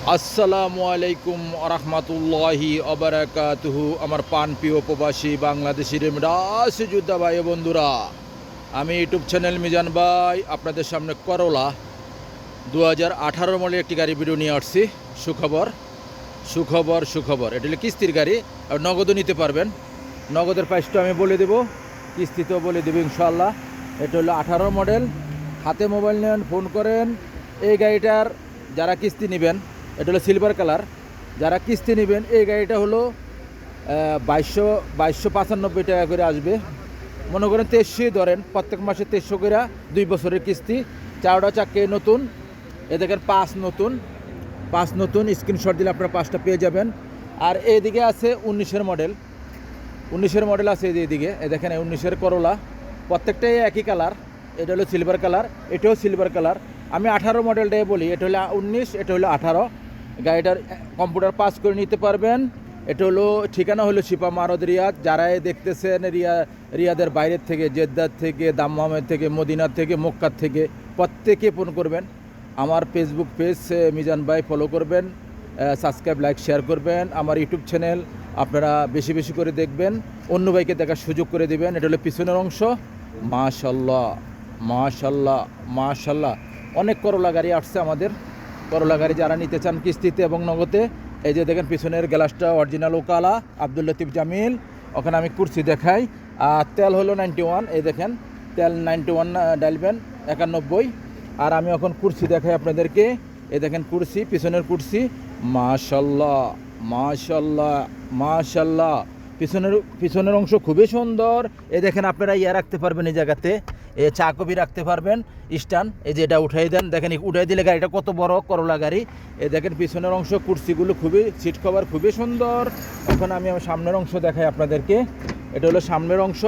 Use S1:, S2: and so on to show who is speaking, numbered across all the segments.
S1: আসসালামু আলাইকুম আরহামাতুল্লাহি আবরাকাতুহু। আমার প্রিয় প্রবাসী বাংলাদেশি রেমডাসি যোদ্ধা ভাই ও বন্ধুরা, আমি ইউটিউব চ্যানেল মিজান ভাই আপনাদের সামনে করলা 2018 মডেলের একটি গাড়ি ভিডিও নিয়ে আসছি। সুখবর সুখবর সুখবর, এটা হলো কিস্তির গাড়ি, আর নগদও নিতে পারবেন। নগদের প্রাইসটা আমি বলে দেবো, কিস্তিতেও বলে দেবো ইনশাল্লাহ। এটা হলো 18 মডেল। হাতে মোবাইল নেন, ফোন করেন। এই গাড়িটার যারা কিস্তি নেবেন, এটা হলো সিলভার কালার, যারা কিস্তি নেবেন এই গাড়িটা হলো 2295 টাকা করে আসবে। মনে করেন 2300 ধরেন, প্রত্যেক মাসে 2300 করে 2 বছরের কিস্তি। চারটা চাক্কে নতুন, এ দেখেন পাঁচ নতুন স্ক্রিনশট দিলে আপনারা 5টা পেয়ে যাবেন। আর এইদিকে আছে 19-এর মডেল আছে এইদিকে, এ দেখেন 19-এর করলা, প্রত্যেকটাই একই কালার। এটা হলো সিলভার কালার, এটাও সিলভার কালার। আমি 18 মডেলটাই বলি, এটা হলো 19, এটা হলো 18। গাড়িটার কম্পিউটার পাস করে নিতে পারবেন। এটা হলো ঠিকানা হলো শিপা মারদ রিয়াদ। যারাই দেখতেছেন রিয়াদের বাইরের থেকে, জেদ্দার থেকে, দাম্মামের থেকে, মদিনার থেকে, মক্কার থেকে, প্রত্যেকে ফোন করবেন। আমার ফেসবুক পেজ মিজান ভাই ফলো করবেন, সাবস্ক্রাইব লাইক শেয়ার করবেন। আমার ইউটিউব চ্যানেল আপনারা বেশি বেশি করে দেখবেন, অন্য ভাইকে দেখার সুযোগ করে দেবেন। এটা হলো পিছনের অংশ। মাশাল্লাহ মাশাল্লাহ মাশাল্লাহ, অনেক করলা গাড়ি আসছে আমাদের। করলা গাড়ি যারা নিতে চান কিস্তিতে এবং নগদে, এই যে দেখেন পিছনের গ্লাসটা অরিজিনাল ওকালা আব্দুল লতিফ জামিল। ওখানে আমি কুরসি দেখাই। আর তেল হলো 91, এই দেখেন তেল 91 ডালবেন 91। আর আমি এখন কুরসি দেখাই আপনাদেরকে। এই দেখেন কুরসি, পিছনের কুরসি। মাশাল্লাহ মাশাল্লাহ মাশাল্লাহ, পিছনের অংশ খুবই সুন্দর। এই দেখেন আপনারা রাখতে পারবেন, এই জায়গাতে চা কফি রাখতে পারবেন স্ট্যান্ড। এই যে এটা উঠাই দেন, দেখেন উঠাই দিলে গাড়িটা কত বড় করলা গাড়ি। এই দেখেন পিছনের অংশ, কুরসিগুলো খুবই, সিট কভার খুবই সুন্দর। এখন আমি আমার সামনের অংশ দেখাই আপনাদেরকে। এটা হলো সামনের অংশ,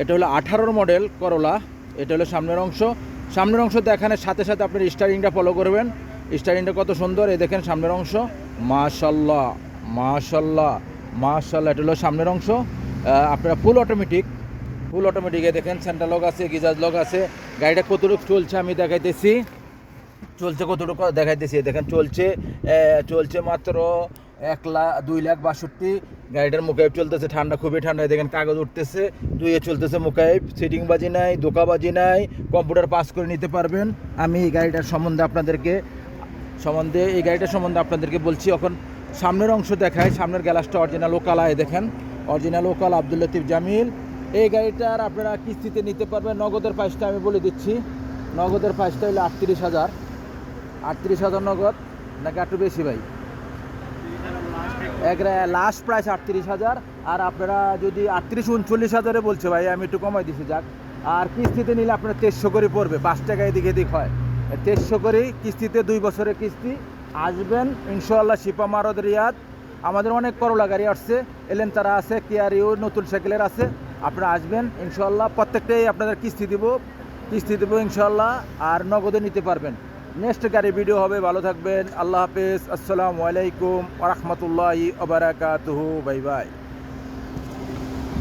S1: এটা হলো 18 মডেল করলা। এটা হলো সামনের অংশ দেখানোর সাথে সাথে আপনার স্টারিংটা ফলো করবেন। স্টারিংটা কত সুন্দর, এই দেখেন সামনের অংশ। মাশাল্লাহ মাশাল্লাহ মাশাল্লাহ, এটা হলো সামনের অংশ। আপনারা ফুল অটোমেটিকে দেখেন সেন্টার লক আছে, গিজাজ লক আছে। গাড়িটা কতটুকু চলছে আমি দেখাইতেছি, কতটুকু দেখাইতেছি। দেখেন চলছে মাত্র 2,62,000। গাড়িটার মুখাইব চলতেছে, ঠান্ডা খুবই ঠান্ডা। দেখেন কাগজ উঠতেছে, দুইয়ে চলতেছে মুখাইব, সিটিং বাজি নাই, ধোকাবাজি নাই, কম্পিউটার পাস করে নিতে পারবেন। আমি এই গাড়িটার সম্বন্ধে আপনাদেরকে বলছি। এখন সামনের অংশ দেখায়, সামনের গ্লাসটা অরিজিনাল ওকালা। দেখেন অরিজিনাল ওকালা আব্দুল লতিফ জামিল। এই গাড়িটার আপনারা কিস্তিতে নিতে পারবেন। নগদের প্রাইসটা আমি বলে দিচ্ছি, নগদের প্রাইসটা হলো 38,000 নগদ, নাকি একটু বেশি ভাই? Last price 38,000। আর আপনারা যদি 38-39,000 বলছে ভাই, আমি একটু কমাই দিছি যাক। আর কিস্তিতে নিলে আপনার 2300 করে পড়বে, 5 টাকা এদিক হয়। 2300 করে কিস্তিতে 2 বছরের কিস্তি। আসবেন ইনশাআল্লাহ শিপা মারদ রিয়াদ। আমাদের অনেক করলা গাড়ি আসছে, এলেন তারা আছে, কেয়ারিও নতুন সাইকেলের আছে। আপনারা আসবেন ইনশাআল্লাহ, প্রত্যেকটাই আপনাদের কিস্তি দেবো ইনশাআল্লাহ। আর নগদে নিতে পারবেন। নেক্সট গাড়ি ভিডিও হবে। ভালো থাকবেন, আল্লাহ হাফেজ, আসসালামু আলাইকুম ওয়া রাহমাতুল্লাহি ওয়া বারাকাতুহু। Bye bye.